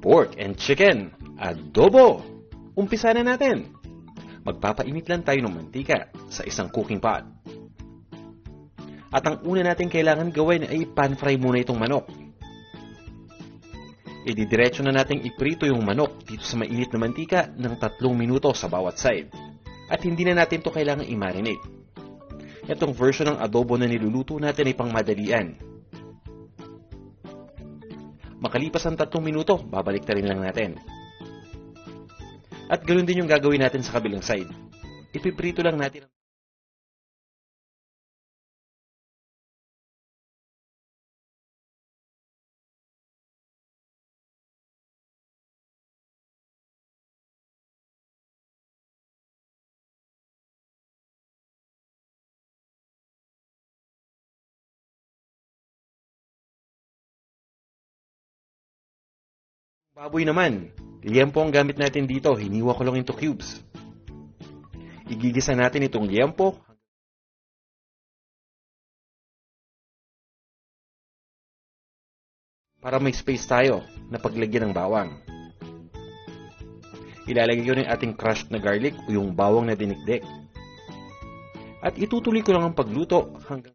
pork and chicken, adobo. Umpisa na natin. Magpapainit lang tayo ng mantika sa isang cooking pot. At ang una natin kailangan gawin ay pan-fry muna itong manok. Ididiretso na natin iprito yung manok dito sa mainit na mantika ng 3 minuto sa bawat side. At hindi na natin ito kailangan i-marinate. Itong version ng adobo na niluluto natin ay pangmadalian. Makalipas ang 3 minuto, babalik rin lang natin. At ganoon din yung gagawin natin sa kabilang side. Ipiprito lang natin. Baboy naman, liempo ang gamit natin dito, hiniwa ko lang into cubes. Igigisa natin itong liempo para may space tayo na paglagyan ng bawang. Ilalagay ko ng ating crushed na garlic o yung bawang na dinikdik. At itutuloy ko lang ang pagluto hanggang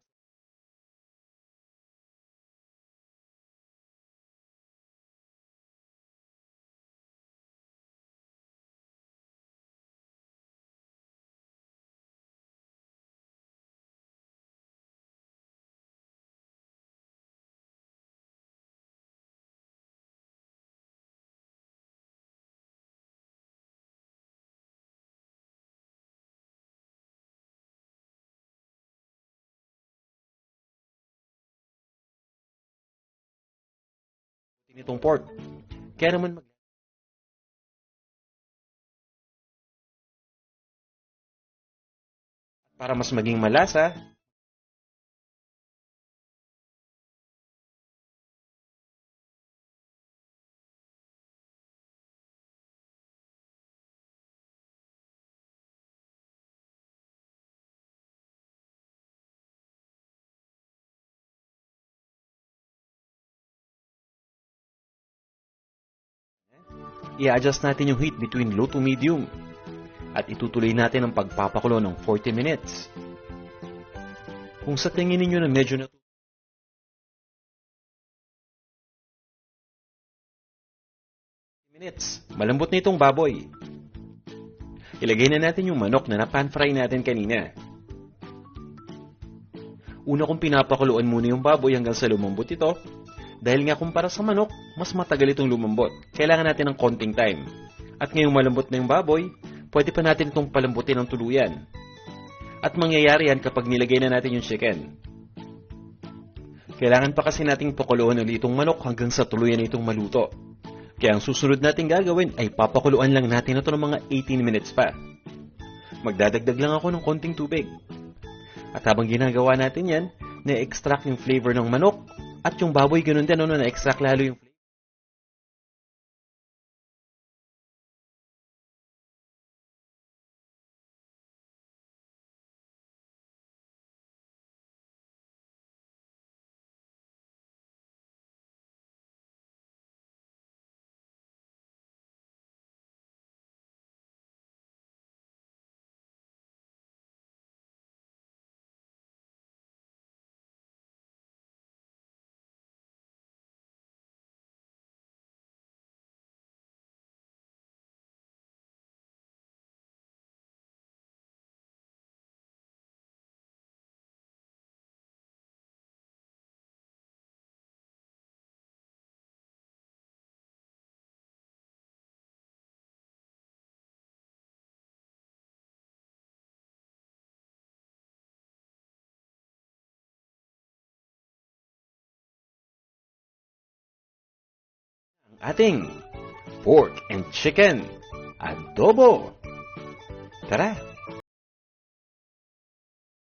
itong pork. Kaya naman para mas maging malasa, i-adjust natin yung heat between low to medium. At itutuloy natin ang pagpapakulo ng 40 minutes. Kung sa tingin ninyo na medyo na minutes, malambot na itong baboy. Ilagay na natin yung manok na pan-fry natin kanina. Una kong pinapakuluan muna yung baboy hanggang sa lumambot ito. Dahil nga kumpara sa manok, mas matagal itong lumambot. Kailangan natin ng konting time. At ngayong malambot na yung baboy, pwede pa natin itong palambutin ng tuluyan. At mangyayari yan kapag nilagay na natin yung chicken. Kailangan pa kasi nating pakuluan ulit itong manok hanggang sa tuluyan itong maluto. Kaya ang susunod nating gagawin ay papakuluan lang natin ito ng mga 18 minutes pa. Magdadagdag lang ako ng konting tubig. At habang ginagawa natin yan, na-extract yung flavor ng manok at yung baboy ganun din, na-extract lalo yung flavor. Ating pork and chicken adobo. Tara!